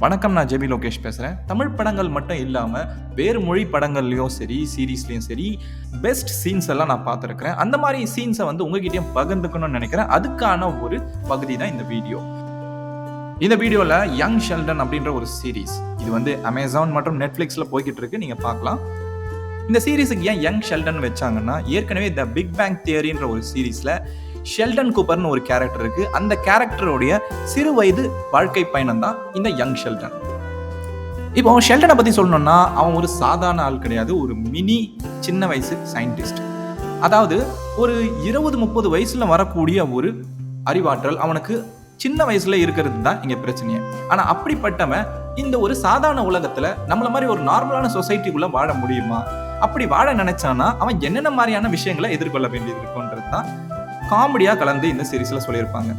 வணக்கம், நான் ஜெபி லோகேஷ் பேசுகிறேன். தமிழ் படங்கள் மட்டும் இல்லாமல் வேறு மொழி படங்கள்லையும் சரி, சீரீஸ்லையும் சரி, பெஸ்ட் சீன்ஸ் எல்லாம் நான் பார்த்துருக்கிறேன். அந்த மாதிரி சீன்ஸை உங்ககிட்டயும் பகிர்ந்துக்கணும்னு நினைக்கிறேன். அதுக்கான ஒரு பகுதி தான் இந்த வீடியோ. இந்த வீடியோவில் யங் ஷெல்டன் அப்படின்ற ஒரு சீரீஸ், இது அமேசான் மற்றும் நெட்ஃப்ளிக்ஸில் போய்கிட்டு இருக்கு, நீங்கள் பார்க்கலாம். இந்த சீரீஸுக்கு ஏன் யங் ஷெல்டன் வச்சாங்கன்னா, ஏற்கனவே த பிக் பேங் தியரின்ற ஒரு சீரீஸில் ஷெல்டன் கூப்பர்னு ஒரு கேரக்டர் இருக்கு. அந்த கேரக்டருடைய சிறு வயது வாழ்க்கை பயணம் தான் இந்த யங் ஷெல்டன். இப்போ ஷெல்டனை பத்தி சொல்லணும்னா, அவன் ஒரு சாதாரண ஆள் கிடையாது, ஒரு மினி சின்ன வயசு சயின்டிஸ்ட். அதாவது ஒரு 20-30 வயசுல வரக்கூடிய ஒரு அறிவாற்றல் அவனுக்கு சின்ன வயசுல இருக்கிறது தான் இங்க பிரச்சனையே. ஆனா அப்படிப்பட்டவன் இந்த ஒரு சாதாரண உலகத்துல நம்மள மாதிரி ஒரு நார்மலான சொசைட்டிக்குள்ள வாழ முடியுமா? அப்படி வாழ நினைச்சானா அவன் என்னென்ன மாதிரியான விஷயங்களை எதிர்கொள்ள வேண்டியது இருக்குன்றது தான் காமெடியா கலந்து இந்த சீரீஸ்ல சொல்லியிருப்பாங்க.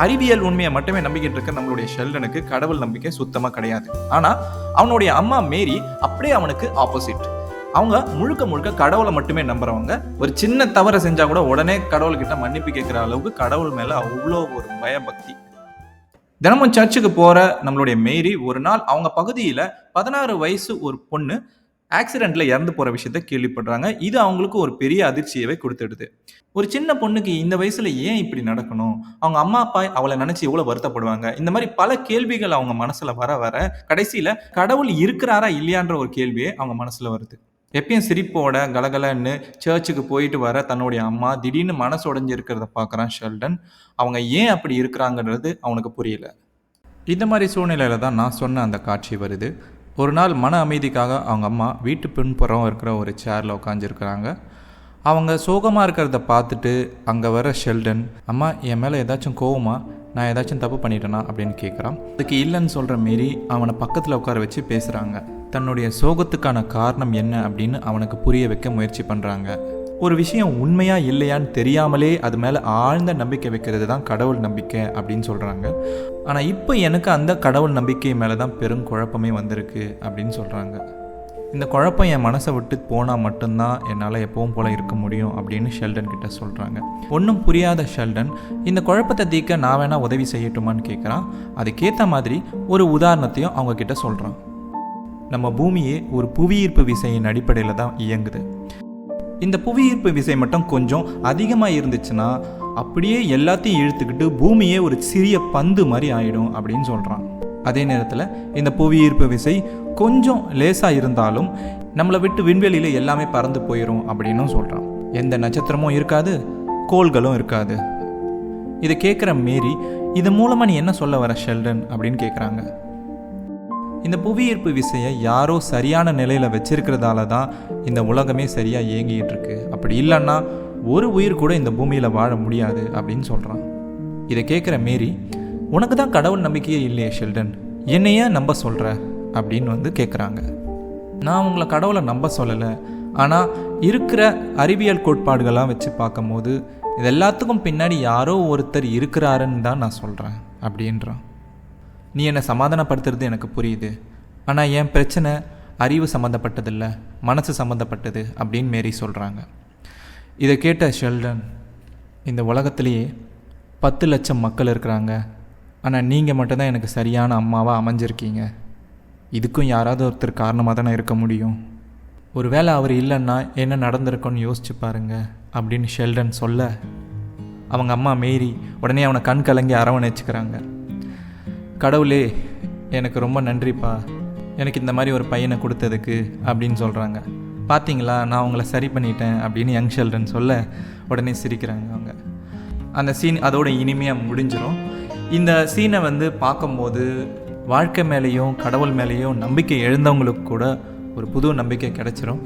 அறிவியல் உண்மையை மட்டுமே நம்பிக்கிட்டு இருக்க நம்மளுடைய ஷெல்டனுக்கு கடவுள் நம்பிக்கை சுத்தமா கிடையாது. ஆனா அவனுடைய அம்மா மேரி அப்படியே அவனுக்கு ஆப்போசிட். அவங்க முழுக்க கடவுளை மட்டுமே நம்புறவங்க. ஒரு சின்ன தவறை செஞ்சா கூட உடனே கடவுள்கிட்ட மன்னிப்பு கேட்கிற அளவுக்கு கடவுள் மேல அவ்வளோ ஒரு பயபக்தி. தினமும் சர்ச்சுக்கு போற நம்மளுடைய மேரி ஒரு நாள் அவங்க பகுதியில 16 வயசு ஒரு பொண்ணு ஆக்சிடென்ட்ல இறந்து போற விஷயத்த கேள்விப்படுறாங்க. இது அவங்களுக்கு ஒரு பெரிய அதிர்ச்சியவே கொடுத்துடுது. ஒரு சின்ன பொண்ணுக்கு இந்த வயசுல ஏன் இப்படி நடக்கணும்? அவங்க அம்மா அப்பா அவளை நினைச்சு எவ்வளவு வருத்தப்படுவாங்க? இந்த மாதிரி பல கேள்விகள் அவங்க மனசுல வர கடைசியில கடவுள் இருக்கிறாரா இல்லையான்ற ஒரு கேள்வியே அவங்க மனசுல வருது. எப்பயும் சிரிப்போட கலகலன்னு சர்ச்சுக்கு போயிட்டு வர தன்னுடைய அம்மா திடீர்னு மனசு உடைஞ்சு இருக்கிறத பார்க்குறான் ஷெல்டன். அவங்க ஏன் அப்படி இருக்கிறாங்கன்றது அவனுக்கு புரியல. இந்த மாதிரி சூழ்நிலையில தான் நான் சொன்ன அந்த காட்சி வருது. ஒரு நாள் மன அமைதிக்காக அவங்க அம்மா வீட்டு பின்புறம் இருக்கிற ஒரு சேரில் உட்காந்துருக்குறாங்க. அவங்க சோகமாக இருக்கிறத பார்த்துட்டு அங்கே வர ஷெல்டன், அம்மா என் மேலே ஏதாச்சும் கோவமா, நான் ஏதாச்சும் தப்பு பண்ணிட்டேனா அப்படின்னு கேட்குறான். அதுக்கு இல்லைன்னு சொல்கிற மாரி அவனை பக்கத்தில் உட்கார வச்சு பேசுகிறாங்க. தன்னுடைய சோகத்துக்கான காரணம் என்ன அப்படின்னு அவனுக்கு புரிய வைக்க முயற்சி பண்ணுறாங்க. ஒரு விஷயம் உண்மையா இல்லையான்னு தெரியாமலே அது மேலே ஆழ்ந்த நம்பிக்கை வைக்கிறது தான் கடவுள் நம்பிக்கை அப்படின்னு சொல்கிறாங்க. ஆனால் இப்போ எனக்கு அந்த கடவுள் நம்பிக்கை மேலே தான் பெரும் குழப்பமே வந்திருக்கு அப்படின்னு சொல்கிறாங்க. இந்த குழப்பம் என் மனசை விட்டு போனால் மட்டும்தான் என்னால் எப்பவும் போல் இருக்க முடியும் அப்படின்னு ஷெல்டன் கிட்ட சொல்கிறாங்க. ஒன்றும் புரியாத ஷெல்டன் இந்த குழப்பத்தை தீர்க்க நான் வேணால் உதவி செய்யட்டுமான்னு கேட்குறான். அதுக்கேற்ற மாதிரி ஒரு உதாரணத்தையும் அவங்க கிட்ட சொல்கிறான். நம்ம பூமியே ஒரு புவியீர்ப்பு விசையின் அடிப்படையில் தான் இயங்குது. இந்த புவியீர்ப்பு விசை மட்டும் கொஞ்சம் அதிகமாக இருந்துச்சுன்னா அப்படியே எல்லாத்தையும் இழுத்துக்கிட்டு பூமியே ஒரு சிறிய பந்து மாதிரி ஆயிடும் அப்படின்னு சொல்கிறான். அதே நேரத்தில் இந்த புவியீர்ப்பு விசை கொஞ்சம் லேசாக இருந்தாலும் நம்மளை விட்டு விண்வெளியில் எல்லாமே பறந்து போயிடும் அப்படின்னும் சொல்கிறான். எந்த நட்சத்திரமும் இருக்காது, கோள்களும் இருக்காது. இதை கேட்குற மேரி, இது மூலமாக நீ என்ன சொல்ல வர ஷெல்டன் அப்படின்னு கேட்குறாங்க. இந்த புவியீர்ப்பு விசையை யாரோ சரியான நிலையில் வச்சிருக்கிறதால தான் இந்த உலகமே சரியாக இயங்கிட்டு இருக்கு. அப்படி இல்லைன்னா ஒரு உயிர் கூட இந்த பூமியில் வாழ முடியாது அப்படின்னு சொல்கிறான். இதை கேட்குற மேரி, உனக்கு தான் கடவுள் நம்பிக்கையே இல்லையே ஷெல்டன், என்னையே நம்ப சொல்கிற அப்படின்னு கேட்குறாங்க. நான் உங்களை கடவுளை நம்ப சொல்லலை, ஆனால் இருக்கிற அறிவியல் கோட்பாடுகள்லாம் வச்சு பார்க்கும்போது இது எல்லாத்துக்கும் பின்னாடி யாரோ ஒருத்தர் இருக்கிறாருன்னு தான் நான் சொல்கிறேன் அப்படின்றான். நீ என்னை சமாதானப்படுத்துறது எனக்கு புரியுது, ஆனால் என் பிரச்சனை அறிவு சம்மந்தப்பட்டதில்லை, மனசு சம்மந்தப்பட்டது அப்படின்னு மேரி சொல்கிறாங்க. இதை கேட்ட ஷெல்டன், இந்த உலகத்திலேயே 10 லட்சம் மக்கள் இருக்கிறாங்க, ஆனால் நீங்கள் மட்டும்தான் எனக்கு சரியான அம்மாவாக அமைஞ்சிருக்கீங்க. இதுக்கும் யாராவது ஒருத்தர் காரணமாக தானே இருக்க முடியும். ஒருவேளை அவர் இல்லைன்னா என்ன நடந்திருக்குன்னு யோசிச்சு பாருங்க அப்படின்னு ஷெல்டன் சொல்ல, அவங்க அம்மா மேரி உடனே அவனை கண் கலங்கி அரவணைச்சிக்கிறாங்க. கடவுளே, எனக்கு ரொம்ப நன்றிப்பா, எனக்கு இந்த மாதிரி ஒரு பையனை கொடுத்ததுக்கு அப்படின்னு சொல்கிறாங்க. பார்த்தீங்களா, நான் உங்களை சரி பண்ணிட்டேன் அப்படின்னு யங் ஷெல்டன் சொல்ல உடனே சிரிக்கிறாங்க அவங்க. அந்த சீன் அதோட இனிமையாக முடிஞ்சிடும். இந்த சீனை பார்க்கும்போது வாழ்க்கை மேலேயும் கடவுள் மேலேயும் நம்பிக்கை எழுந்தவங்களுக்கு கூட ஒரு புது நம்பிக்கை கிடைச்சிரும்.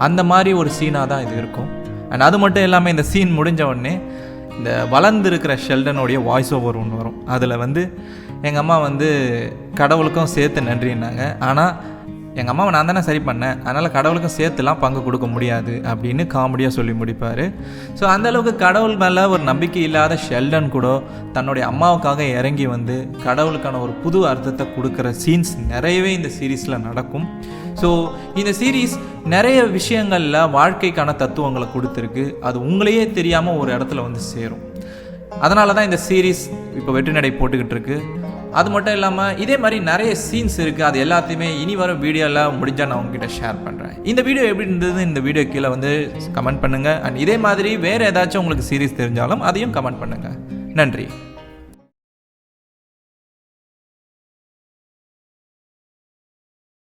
அந்த மாதிரி ஒரு சீனாக தான் இது இருக்கும். அண்ட் அது மட்டும் இல்லாமல் இந்த சீன் முடிஞ்ச உடனே இந்த வளர்ந்துருக்கிற ஷெல்டனுடைய வாய்ஸ் ஓவர் ஒன்று வரும். அதில் எங்கள் அம்மா கடவுளுக்கும் சேர்த்து நன்றின்னாங்க, ஆனால் எங்கள் அம்மாவை நான் தானே சரி பண்ணேன், அதனால் கடவுளுக்கும் சேர்த்துலாம் பங்கு கொடுக்க முடியாது அப்படின்னு காமெடியாக சொல்லி முடிப்பார். ஸோ அந்தளவுக்கு கடவுள் மேலே ஒரு நம்பிக்கை இல்லாத ஷெல்டன் கூட தன்னுடைய அம்மாவுக்காக இறங்கி கடவுளுக்கான ஒரு புது அர்த்தத்தை கொடுக்குற சீன்ஸ் நிறையவே இந்த சீரீஸில் நடக்கும். ஸோ இந்த சீரீஸ் நிறைய விஷயங்களில் வாழ்க்கைக்கான தத்துவங்களை கொடுத்துருக்கு. அது உங்களையே தெரியாமல் ஒரு இடத்துல சேரும். அதனால தான் இந்த சீரீஸ் இப்போ வெற்றி நடை போட்டுக்கிட்டு இருக்கு. அது மட்டும் இல்லாமல் இதே மாதிரி நிறைய சீன்ஸ் இருக்குது. அது எல்லாத்தையுமே இனி வரும் வீடியோவில் முடிஞ்சால் நான் உங்ககிட்ட ஷேர் பண்ணுறேன். இந்த வீடியோ எப்படி இருந்தது இந்த வீடியோ கீழே வந்து கமெண்ட் பண்ணுங்கள். அண்ட் இதே மாதிரி வேறு ஏதாச்சும் உங்களுக்கு சீரிஸ் தெரிஞ்சாலும் அதையும் கமெண்ட் பண்ணுங்கள். நன்றி.